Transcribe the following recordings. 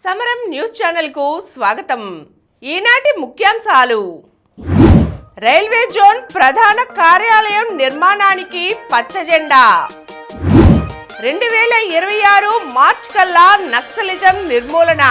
సమరం news channel కు స్వాగతం. ఈనాటి ముఖ్యాంశాలు: రైల్వే జోన్ ప్రధాన కార్యాలయం నిర్మాణానికి పచ్చజెండా. 2026 మార్చి కల్లా నక్సలిజం నిర్మూలన.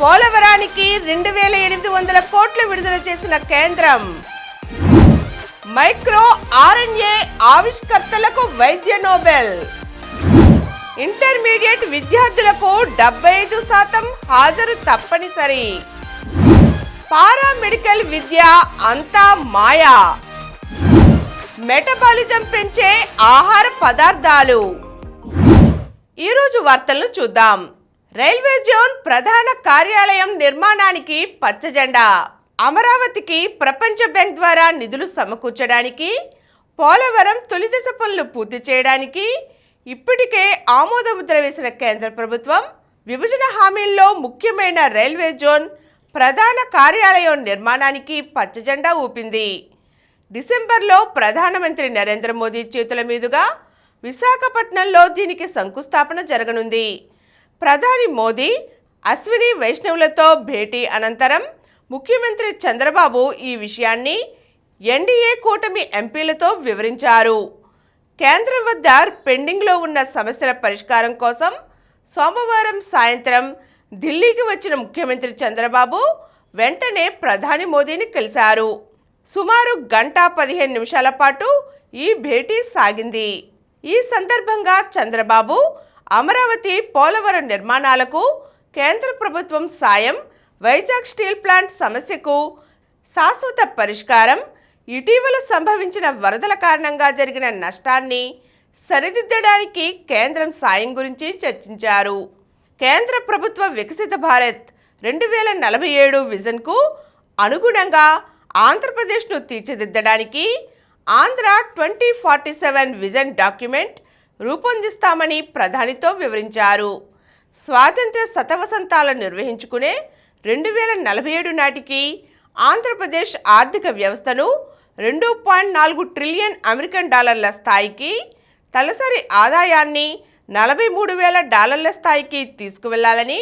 పోలవరానికి 2800 కోట్లు విడుదల చేసిన కేంద్రం. మైక్రో ఆర్ఎన్ఏ ఆవిష్కర్తలకు వైద్య నోబెల్. ఇంటర్మీడియట్ విద్యార్థులకు 75% హాజరు తప్పనిసరి. పారామెడికల్ విద్య అంతా మాయా. మెటబాలిజం పెంచే ఆహార పదార్థాలు. ఈరోజు వార్తలను చూద్దాం. రైల్వే జోన్ ప్రధాన కార్యాలయం నిర్మాణానికి పచ్చజెండా. అమరావతికి ప్రపంచ బ్యాంక్ ద్వారా నిధులు సమకూర్చడానికి, పోలవరం తొలి దశ పనులు పూర్తి చేయడానికి ఇప్పటికే ఆమోదముద్ర వేసిన కేంద్ర ప్రభుత్వం విభజన హామీల్లో ముఖ్యమైన రైల్వే జోన్ ప్రధాన కార్యాలయం నిర్మాణానికి పచ్చజెండా ఊపింది. డిసెంబర్లో ప్రధానమంత్రి నరేంద్ర మోదీ చేతుల మీదుగా విశాఖపట్నంలో దీనికి శంకుస్థాపన జరగనుంది. ప్రధాని మోదీ, అశ్విని వైష్ణవులతో భేటీ అనంతరం ముఖ్యమంత్రి చంద్రబాబు ఈ విషయాన్ని ఎన్డీఏ కూటమి ఎంపీలతో వివరించారు. కేంద్రం వద్ద పెండింగ్లో ఉన్న సమస్యల పరిష్కారం కోసం సోమవారం సాయంత్రం ఢిల్లీకి వచ్చిన ముఖ్యమంత్రి చంద్రబాబు వెంటనే ప్రధాని మోదీని కలిశారు. సుమారు 1:15 నిమిషాల పాటు ఈ భేటీ సాగింది. ఈ సందర్భంగా చంద్రబాబు అమరావతి, పోలవరం నిర్మాణాలకు కేంద్ర ప్రభుత్వం సాయం, వైజాగ్ స్టీల్ ప్లాంట్ సమస్యకు శాశ్వత పరిష్కారం, ఇటీవల సంభవించిన వరదల కారణంగా జరిగిన నష్టాన్ని సరిదిద్దడానికి కేంద్రం సాయం గురించి చర్చించారు. కేంద్ర ప్రభుత్వ వికసిత భారత్ 2047 విజన్కు అనుగుణంగా ఆంధ్రప్రదేశ్ను తీర్చిదిద్దడానికి ఆంధ్ర 2047 విజన్ డాక్యుమెంట్ రూపొందిస్తామని ప్రధానితో వివరించారు. స్వాతంత్ర్య శతవసంతాలను నిర్వహించుకునే 2047 నాటికి ఆంధ్రప్రదేశ్ ఆర్థిక వ్యవస్థను $2.4 ట్రిలియన్ అమెరికన్ డాలర్ల స్థాయికి, తలసరి ఆదాయాన్ని $43,000 స్థాయికి తీసుకువెళ్లాలని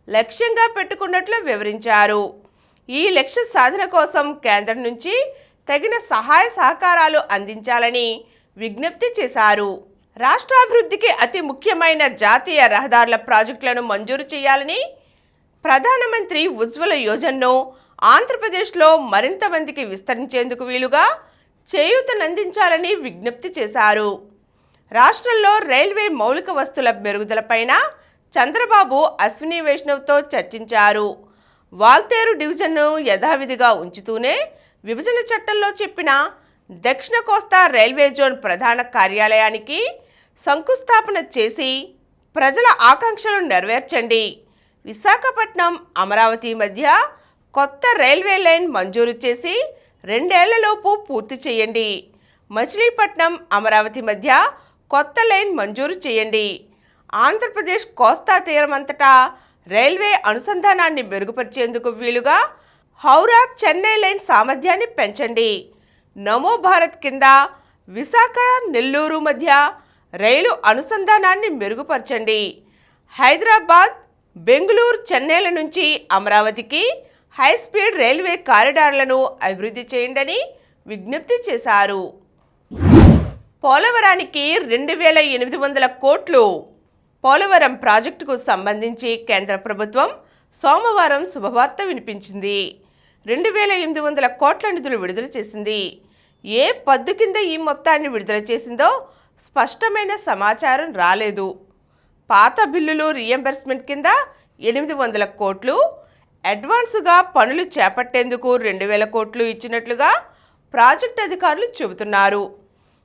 లక్ష్యంగా పెట్టుకున్నట్లు వివరించారు. ఈ లక్ష్య సాధన కోసం కేంద్రం నుంచి తగిన సహాయ సహకారాలు అందించాలని విజ్ఞప్తి చేశారు. రాష్ట్రాభివృద్ధికి అతి ముఖ్యమైన జాతీయ రహదారుల ప్రాజెక్టులను మంజూరు చేయాలని, ప్రధానమంత్రి ఉజ్వల యోజనను ఆంధ్రప్రదేశ్లో మరింత మందికి విస్తరించేందుకు వీలుగా చేయూతనందించాలని విజ్ఞప్తి చేశారు. రాష్ట్రంలో రైల్వే మౌలిక వస్తువుల మెరుగుదలపైన చంద్రబాబు అశ్విని వైష్ణవ్తో చర్చించారు. వాల్తేరు డివిజన్ను యథావిధిగా ఉంచుతూనే విభజన చట్టంలో చెప్పిన దక్షిణ కోస్తా రైల్వే జోన్ ప్రధాన కార్యాలయానికి శంకుస్థాపన చేసి ప్రజల ఆకాంక్షలను నెరవేర్చండి. విశాఖపట్నం, అమరావతి మధ్య కొత్త రైల్వే లైన్ మంజూరు చేసి 2 ఏళ్లలోపు పూర్తి చేయండి. మచిలీపట్నం, అమరావతి మధ్య కొత్త లైన్ మంజూరు చేయండి. ఆంధ్రప్రదేశ్ కోస్తా తీరమంతటా రైల్వే అనుసంధానాన్ని మెరుగుపరిచేందుకు వీలుగా హౌరా, చెన్నై లైన్ సామర్థ్యాన్ని పెంచండి. నమో భారత్ కింద విశాఖ, నెల్లూరు మధ్య రైలు అనుసంధానాన్ని మెరుగుపరచండి. హైదరాబాద్, బెంగళూరు, చెన్నైల నుంచి అమరావతికి హైస్పీడ్ రైల్వే కారిడార్లను అభివృద్ధి చేయండి విజ్ఞప్తి చేశారు. పోలవరానికి 2800 కోట్లు. పోలవరం ప్రాజెక్టుకు సంబంధించి కేంద్ర ప్రభుత్వం సోమవారం శుభవార్త వినిపించింది. 2800 కోట్ల నిధులు విడుదల చేసింది. ఏ పద్దు కింద ఈ మొత్తాన్ని విడుదల చేసిందో స్పష్టమైన సమాచారం రాలేదు. పాత బిల్లులు రీఎంబర్స్మెంట్ కింద 800 కోట్లు, అడ్వాన్సుగా పనులు చేపట్టేందుకు 2000 కోట్లు ఇచ్చినట్లుగా ప్రాజెక్టు అధికారులు చెబుతున్నారు.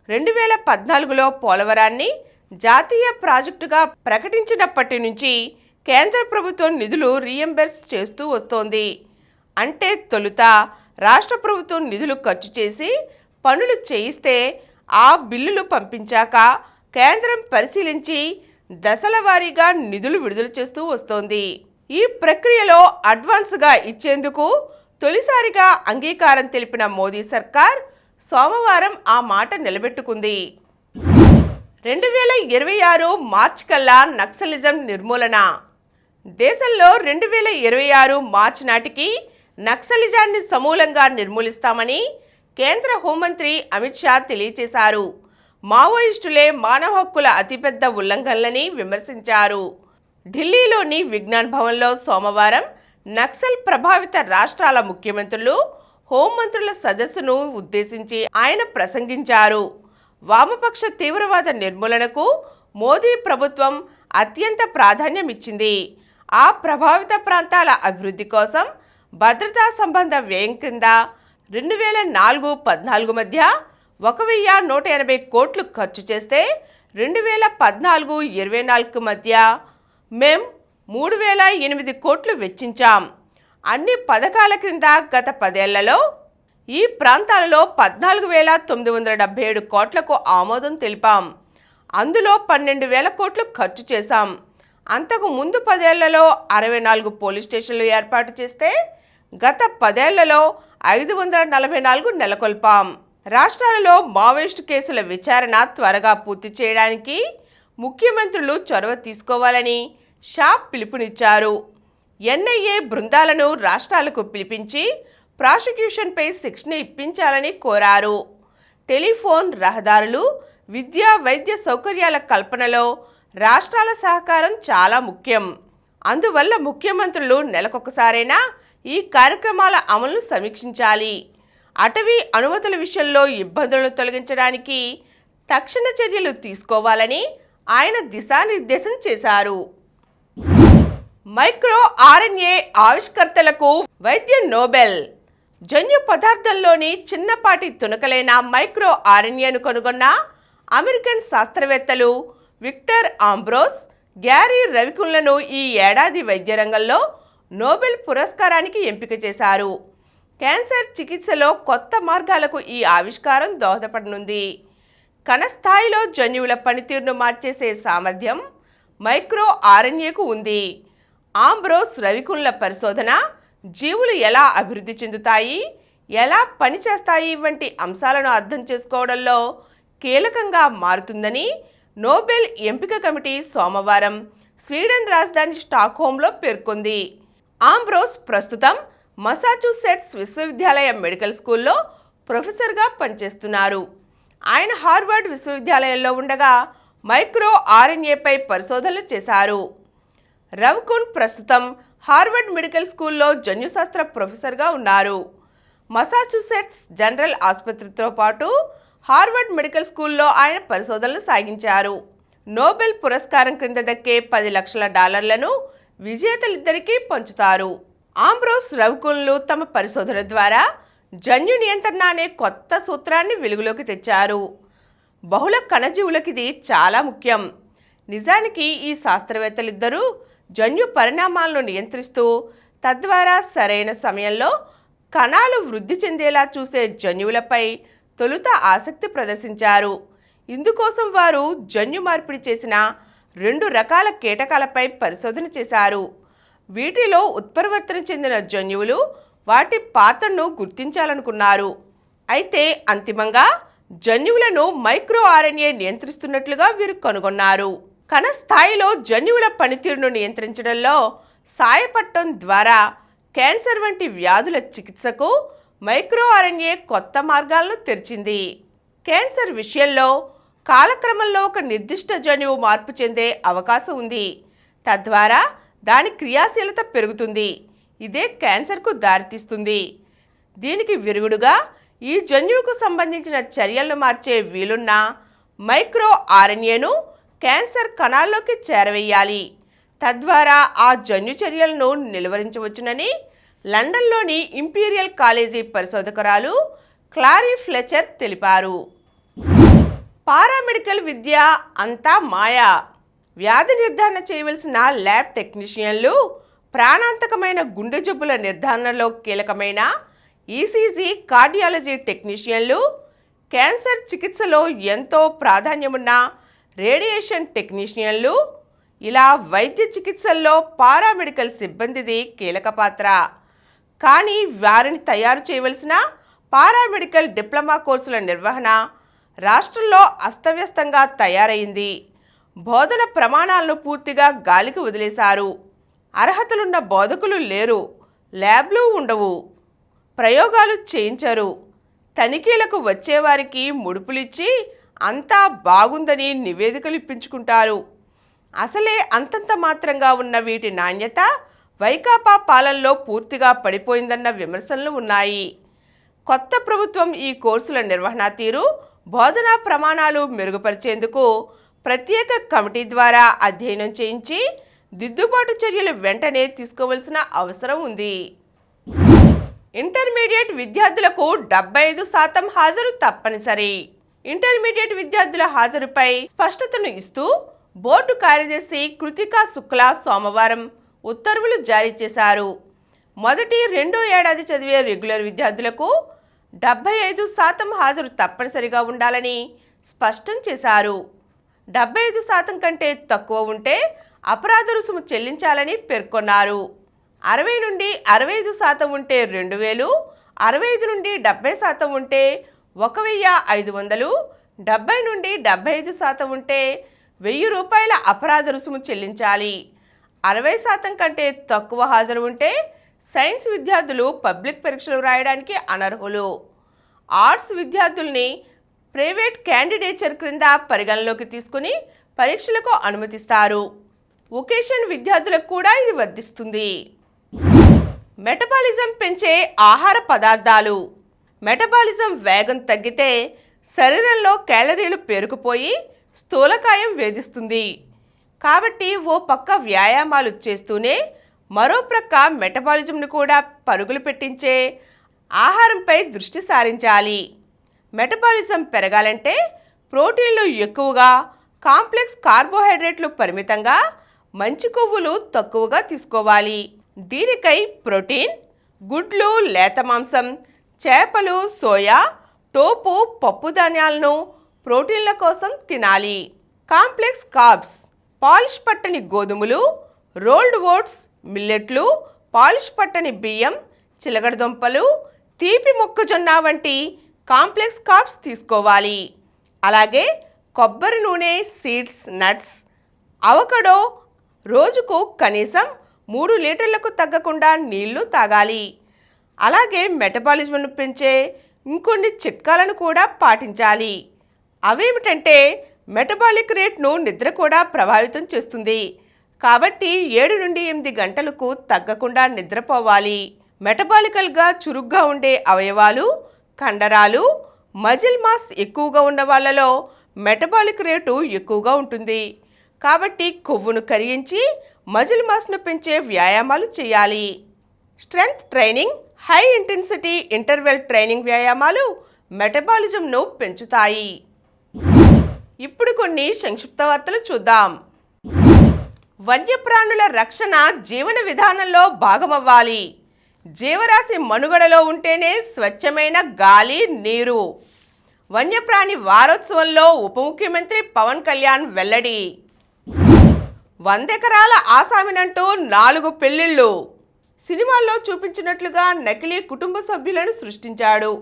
2014లో పోలవరాన్ని జాతీయ ప్రాజెక్టుగా ప్రకటించినప్పటి నుంచి కేంద్ర ప్రభుత్వం నిధులు రీఎంబర్స్ చేస్తూ వస్తోంది. అంటే తొలుత రాష్ట్ర ప్రభుత్వం నిధులు ఖర్చు చేసి పనులు చేయిస్తే ఆ బిల్లులు పంపించాక కేంద్రం పరిశీలించి దశల వారీగా నిధులు విడుదల చేస్తూ వస్తోంది. ఈ ప్రక్రియలో అడ్వాన్సుగా ఇచ్చేందుకు తొలిసారిగా అంగీకారం తెలిపిన మోదీ సర్కార్ సోమవారం ఆ మాట నిలబెట్టుకుంది. 2026 మార్చి కల్లా నక్సలిజం నిర్మూలన. దేశంలో 2026 మార్చి నాటికి నక్సలిజాన్ని సమూలంగా నిర్మూలిస్తామని కేంద్ర హోంమంత్రి అమిత్ షా తెలియజేశారు. మావోయిస్టులే మానవ హక్కుల అతిపెద్ద ఉల్లంఘనలని విమర్శించారు. ఢిల్లీలోని విజ్ఞాన్ భవన్లో సోమవారం నక్సల్ ప్రభావిత రాష్ట్రాల ముఖ్యమంత్రులు, హోంమంత్రుల సదస్సును ఉద్దేశించి ఆయన ప్రసంగించారు. వామపక్ష తీవ్రవాద నిర్మూలనకు మోదీ ప్రభుత్వం అత్యంత ప్రాధాన్యమిచ్చింది. ఆ ప్రభావిత ప్రాంతాల అభివృద్ధి కోసం భద్రతా సంబంధ వ్యయం కింద 2004-14 మధ్య 1180 కోట్లు ఖర్చు చేస్తే 2014-24 మధ్య మేం 3008 కోట్లు వెచ్చించాం. అన్ని పథకాల క్రింద గత 10 ఏళ్లలో ఈ ప్రాంతాలలో 14,977 కోట్లకు ఆమోదం తెలిపాం. అందులో 12,000 కోట్లు ఖర్చు చేశాం. అంతకు ముందు 10 ఏళ్లలో 64 పోలీస్ స్టేషన్లు ఏర్పాటు చేస్తే గత 10 ఏళ్లలో 544 నెలకొల్పాం. రాష్ట్రాలలో మావోయిస్టు కేసుల విచారణ త్వరగా పూర్తి చేయడానికి ముఖ్యమంత్రులు చొరవ తీసుకోవాలని షా పిలుపునిచ్చారు. ఎన్ఐఏ బృందాలను రాష్ట్రాలకు పిలిపించి ప్రాసిక్యూషన్పై శిక్షణ ఇప్పించాలని కోరారు. టెలిఫోన్, రహదారులు, విద్యా, వైద్య సౌకర్యాల కల్పనలో రాష్ట్రాల సహకారం చాలా ముఖ్యం. అందువల్ల ముఖ్యమంత్రులు నెలకొకసారైనా ఈ కార్యక్రమాల అమలును సమీక్షించాలి. అటవీ అనుమతుల విషయంలో ఇబ్బందులను తొలగించడానికి తక్షణ చర్యలు తీసుకోవాలని ఆయన దిశానిర్దేశం చేశారు. మైక్రో ఆర్ఎన్ఏ ఆవిష్కర్తలకు వైద్య నోబెల్. జన్యు పదార్థంలోని చిన్నపాటి తునకలైన మైక్రో ఆర్ఎన్ఏను కనుగొన్న అమెరికన్ శాస్త్రవేత్తలు విక్టర్ ఆంబ్రోస్, గ్యారీ రవికున్లను ఈ ఏడాది వైద్య రంగంలో నోబెల్ పురస్కారానికి ఎంపిక చేశారు. క్యాన్సర్ చికిత్సలో కొత్త మార్గాలకు ఈ ఆవిష్కారం దోహదపడనుంది. కణస్థాయిలో జన్యువుల పనితీరును మార్చేసే సామర్థ్యం మైక్రో ఆర్ఎన్ఏకు ఉంది. ఆంబ్రోస్, రవికున్ల పరిశోధన జీవులు ఎలా అభివృద్ధి చెందుతాయి, ఎలా పనిచేస్తాయి వంటి అంశాలను అర్థం చేసుకోవడంలో కీలకంగా మారుతుందని నోబెల్ ఎంపిక కమిటీ సోమవారం స్వీడన్ రాజధాని స్టాక్హోమ్లో పేర్కొంది. ఆంబ్రోస్ ప్రస్తుతం మసాచుసెట్స్ విశ్వవిద్యాలయ మెడికల్ స్కూల్లో ప్రొఫెసర్గా పనిచేస్తున్నారు. ఆయన హార్వర్డ్ విశ్వవిద్యాలయంలో ఉండగా మైక్రో ఆర్ఎన్ఏపై పరిశోధనలు చేశారు. రవికున్ ప్రస్తుతం హార్వర్డ్ మెడికల్ స్కూల్లో జన్యుశాస్త్ర ప్రొఫెసర్గా ఉన్నారు. మసాచుసెట్స్ జనరల్ ఆసుపత్రితో పాటు హార్వర్డ్ మెడికల్ స్కూల్లో ఆయన పరిశోధనలు సాగించారు. నోబెల్ పురస్కారం క్రింద దక్కే $10 లక్షల విజేతలిద్దరికీ పంచుతారు. ఆంబ్రోస్, రవికున్లు తమ పరిశోధన ద్వారా జన్యు నియంత్రణ అనే కొత్త సూత్రాన్ని వెలుగులోకి తెచ్చారు. బహుళ కణజీవులకు ఇది చాలా ముఖ్యం. నిజానికి ఈ శాస్త్రవేత్తలిద్దరూ జన్యు పరిణామాలను నియంత్రిస్తూ తద్వారా సరైన సమయంలో కణాలు వృద్ధి చెందేలా చూసే జన్యువులపై తొలుత ఆసక్తి ప్రదర్శించారు. ఇందుకోసం వారు జన్యు మార్పిడి చేసిన 2 రకాల కీటకాలపై పరిశోధన చేశారు. వీటిలో ఉత్పరివర్తన చెందిన జన్యువులు వాటి పాత్రను గుర్తించాలనుకున్నారు. అయితే అంతిమంగా జన్యువులను మైక్రో ఆర్ఎన్ఏ నియంత్రిస్తున్నట్లుగా వీరు కనుగొన్నారు. కణ స్థాయిలో జన్యువుల పనితీరును నియంత్రించడంలో సాయపడటం ద్వారా క్యాన్సర్ వంటి వ్యాధుల చికిత్సకు మైక్రో ఆర్ఎన్ఏ కొత్త మార్గాలను తెరిచింది. క్యాన్సర్ విషయంలో కాలక్రమంలో ఒక నిర్దిష్ట జన్యువు మార్పు చెందే అవకాశం ఉంది. తద్వారా దాని క్రియాశీలత పెరుగుతుంది. ఇదే క్యాన్సర్కు దారితీస్తుంది. దీనికి విరుగుడుగా ఈ జన్యువుకు సంబంధించిన చర్యలను మార్చే వీలున్న మైక్రో ఆర్ఎన్ఏను క్యాన్సర్ కణాల్లోకి చేరవేయాలి. తద్వారా ఆ జన్యు చర్యలను నిలువరించవచ్చునని లండన్లోని ఇంపీరియల్ కాలేజీ పరిశోధకురాలు క్లారీ ఫ్లెచర్ తెలిపారు. పారామెడికల్ విద్య అంతా మాయా. వ్యాధి నిర్ధారణ చేయవలసిన ల్యాబ్ టెక్నీషియన్లు ప్రాణాంతకమైన గుండె జబ్బుల నిర్ధారణలో కీలకమైన ఈసీజీ, కార్డియాలజీ టెక్నీషియన్లు, క్యాన్సర్ చికిత్సలో ఎంతో ప్రాధాన్యమున్న రేడియేషన్ టెక్నీషియన్లు, ఇలా వైద్య చికిత్సల్లో పారామెడికల్ సిబ్బందిది కీలక పాత్ర. కానీ వారిని తయారు చేయవలసిన పారామెడికల్ డిప్లొమా కోర్సుల నిర్వహణ రాష్ట్రంలో అస్తవ్యస్తంగా తయారైంది. బోధన ప్రమాణాలను పూర్తిగా గాలికి వదిలేశారు. అర్హతలున్న బోధకులు లేరు, ల్యాబ్లు ఉండవు, ప్రయోగాలు చేయించరు, తనిఖీలకు వచ్చేవారికి ముడుపులిచ్చి అంతా బాగుందని నివేదికలు ఇప్పించుకుంటారు. అసలే అంతంత మాత్రంగా ఉన్న వీటి నాణ్యత వైకాపా పాలనలో పూర్తిగా పడిపోయిందన్న విమర్శలు ఉన్నాయి. కొత్త ప్రభుత్వం ఈ కోర్సుల నిర్వహణ తీరు, బోధనా ప్రమాణాలు మెరుగుపరిచేందుకు ప్రత్యేక కమిటీ ద్వారా అధ్యయనం చేయించి దిద్దుబాటు చర్యలు వెంటనే తీసుకోవాల్సిన అవసరం ఉంది. ఇంటర్మీడియట్ విద్యార్థులకు 75% హాజరు తప్పనిసరి. ఇంటర్మీడియట్ విద్యార్థుల హాజరుపై స్పష్టతను ఇస్తూ బోర్డు కార్యదర్శి కృతికా శుక్లా సోమవారం ఉత్తర్వులు జారీ చేశారు. మొదటి, రెండో ఏడాది చదివే రెగ్యులర్ విద్యార్థులకు 75% హాజరు తప్పనిసరిగా ఉండాలని స్పష్టం చేశారు. 75% కంటే తక్కువ ఉంటే అపరాధ రుసుము చెల్లించాలని పేర్కొన్నారు. 60 నుండి 65% ఉంటే 2000, 65 నుండి 70% ఉంటే 1500, 70 నుండి 75% ఉంటే 1000 రూపాయల అపరాధ రుసుము చెల్లించాలి. 60% కంటే తక్కువ హాజరు ఉంటే సైన్స్ విద్యార్థులు పబ్లిక్ పరీక్షలు రాయడానికి అనర్హులు. ఆర్ట్స్ విద్యార్థుల్ని ప్రైవేట్ క్యాండిడేచర్ క్రింద పరిగణలోకి తీసుకుని పరీక్షలకు అనుమతిస్తారు. వొకేషన్ విద్యార్థులకు కూడా ఇది వర్తిస్తుంది. మెటబాలిజం పెంచే ఆహార పదార్థాలు. మెటబాలిజం వేగం తగ్గితే శరీరంలో క్యాలరీలు పేరుకుపోయి స్థూలకాయం వేధిస్తుంది. కాబట్టి ఓ పక్క వ్యాయామాలు చేస్తూనే మరో ప్రక్క మెటబాలిజంను కూడా పరుగులు పెట్టించే ఆహారంపై దృష్టి సారించాలి. మెటబాలిజం పెరగాలంటే ప్రోటీన్లు ఎక్కువగా, కాంప్లెక్స్ కార్బోహైడ్రేట్లు పరిమితంగా, మంచి కొవ్వులు తక్కువగా తీసుకోవాలి. దీనికై ప్రోటీన్, గుడ్లు, లేత మాంసం, చేపలు, సోయా, టోపు, పప్పు ధాన్యాలను ప్రోటీన్ల కోసం తినాలి. కాంప్లెక్స్ కార్బ్స్, పాలిష్ పట్టని గోధుమలు, రోల్డ్ ఓట్స్, మిల్లెట్లు, పాలిష్ పట్టని బియ్యం, చిలగడదుంపలు, తీపి మొక్కజొన్న వంటి కాంప్లెక్స్ కార్బ్స్ తీసుకోవాలి. అలాగే కొబ్బరి నూనె, సీడ్స్, నట్స్, అవకడో రోజుకు కనీసం 3 లీటర్లకు తగ్గకుండా నీళ్లు తాగాలి. అలాగే మెటబాలిజంను పెంచే ఇంకొన్ని చిట్కాలను కూడా పాటించాలి. అవేమిటంటే మెటబాలిక్ రేట్ను నిద్ర కూడా ప్రభావితం చేస్తుంది. కాబట్టి 7 నుండి 8 గంటలకు తగ్గకుండా నిద్రపోవాలి. మెటబాలికల్గా చురుగ్గా ఉండే అవయవాలు, కండరాలు, మజిల్ మాస్ ఎక్కువగా ఉన్న వాళ్ళలో మెటబాలిక్ రేటు ఎక్కువగా ఉంటుంది. కాబట్టి కొవ్వును కరిగించి మజిల్ మాస్ను పెంచే వ్యాయామాలు చేయాలి. Strength training, high intensity interval training వ్యాయామాలు మెటబాలిజంను పెంచుతాయి. ఇప్పుడు కొన్ని సంక్షిప్త వార్తలు చూద్దాం. వన్యప్రాణుల రక్షణ జీవన విధానంలో భాగమవ్వాలి. జీవరాశి మనుగడలో ఉంటేనే స్వచ్ఛమైన గాలి, నీరు. వన్యప్రాణి వారోత్సవంలో ఉప ముఖ్యమంత్రి పవన్ కళ్యాణ్ వెల్లడి. 100 ఎకరాల ఆసామినంటూ 4 పెళ్లిళ్ళు. సినిమాల్లో చూపించినట్లుగా నకిలీ కుటుంబ సభ్యులను సృష్టించాడు.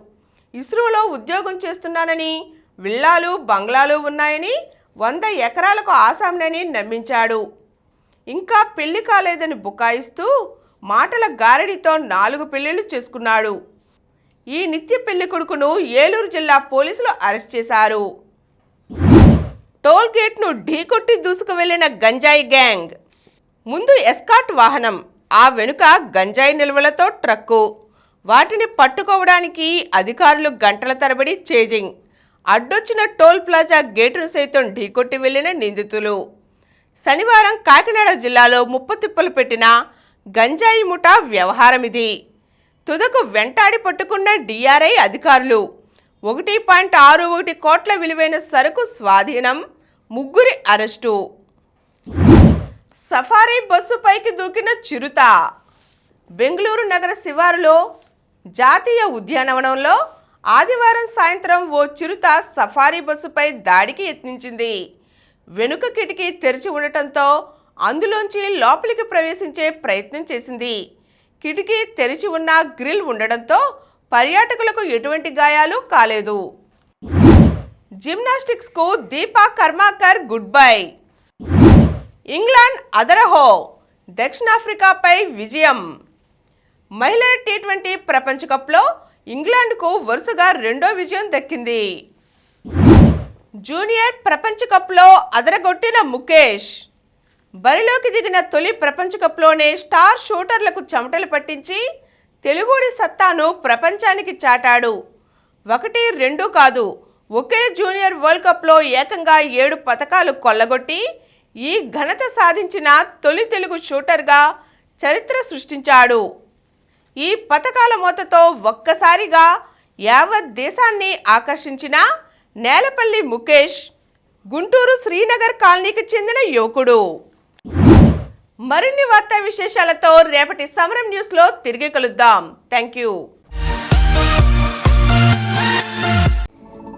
ఇస్రోలో ఉద్యోగం చేస్తున్నానని, విల్లాలు, బంగ్లాలు ఉన్నాయని, 100 ఎకరాలకు ఆసామినని నమ్మించాడు. ఇంకా పెళ్లి కాలేదని బుకాయిస్తూ మాటల గారడితో 4 పెళ్లిళ్ళు చేసుకున్నాడు. ఈ నిత్య పెళ్లి కొడుకును ఏలూరు జిల్లా పోలీసులు అరెస్ట్ చేశారు. టోల్ గేట్ను ఢీకొట్టి దూసుకు వెళ్లిన గంజాయి గ్యాంగ్. ముందు ఎస్కాట్ వాహనం, ఆ వెనుక గంజాయి నిల్వలతో ట్రక్కు. వాటిని పట్టుకోవడానికి అధికారులు గంటల తరబడి చేజింగ్. అడ్డొచ్చిన టోల్ ప్లాజా గేటును సైతం ఢీకొట్టి వెళ్లిన నిందితులు. శనివారం కాకినాడ జిల్లాలో ముప్పతిప్పలు పెట్టిన గంజాయి ముఠా వ్యవహారం ఇది. తుదకు వెంటాడి పట్టుకున్న డిఆర్ఐ అధికారులు. 1.61 కోట్ల విలువైన సరుకు స్వాధీనం, 3 అరెస్టు. సఫారీ బస్సుపైకి దూకిన చిరుత. బెంగళూరు నగర శివారులో జాతీయ ఉద్యానవనంలో ఆదివారం సాయంత్రం ఓ చిరుత సఫారీ బస్సుపై దాడికి యత్నించింది. వెనుక కిటికీ తెరిచి ఉండటంతో అందులోంచి లోపలికి ప్రవేశించే ప్రయత్నం చేసింది. కిటికీ తెరిచి ఉన్న గ్రిల్ ఉండడంతో పర్యాటకులకు ఎటువంటి గాయాలు కాలేదు. జిమ్నాస్టిక్స్కు Deepa Karmakar good bye. England అదరహో. దక్షిణాఫ్రికాపై విజయం. మహిళల టీ20 ప్రపంచ కప్లో ఇంగ్లాండ్కు వరుసగా రెండో విజయం దక్కింది. జూనియర్ ప్రపంచ కప్లో అదరగొట్టిన ముఖేష్. బరిలోకి దిగిన తొలి ప్రపంచ కప్లోనే స్టార్ షూటర్లకు చెమటలు పట్టించి తెలుగుడి సత్తాను ప్రపంచానికి చాటాడు. 1-2 కాదు, ఒకే జూనియర్ వరల్డ్ కప్లో ఏకంగా 7 పతకాలు కొల్లగొట్టి ఈ ఘనత సాధించిన తొలి తెలుగు షూటర్గా చరిత్ర సృష్టించాడు. ఈ పతకాల మోతతో ఒక్కసారిగా యావత్ దేశాన్ని ఆకర్షించిన నేలపల్లి ముఖేష్ గుంటూరు శ్రీనగర్ కాలనీకి చెందిన యువకుడు. మరిన్ని వార్తా విశేషాలతో రేపటి సమరం న్యూస్లో తిరిగి కలుద్దాం. Thank you.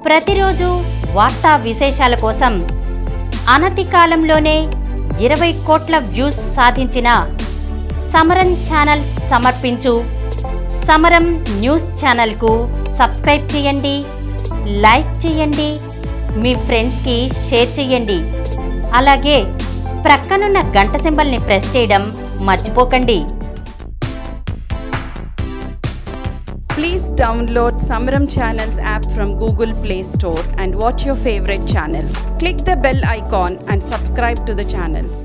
ప్రతిరోజు వార్తా విశేషాల కోసం అనతి కాలంలోనే 20 కోట్ల వ్యూస్ సాధించిన సమరం ఛానల్ సమర్పించు సమరం న్యూస్ ఛానల్కు సబ్స్క్రైబ్ చేయండి, లైక్ చేయండి, మీ ఫ్రెండ్స్కి షేర్ చేయండి. అలాగే ప్రక్కనున్న గంట సింబల్ని ప్రెస్ చేయడం మర్చిపోకండి. Please download Samaram Channels app from Google Play Store and watch your favorite channels. Click the bell icon and subscribe to the channels.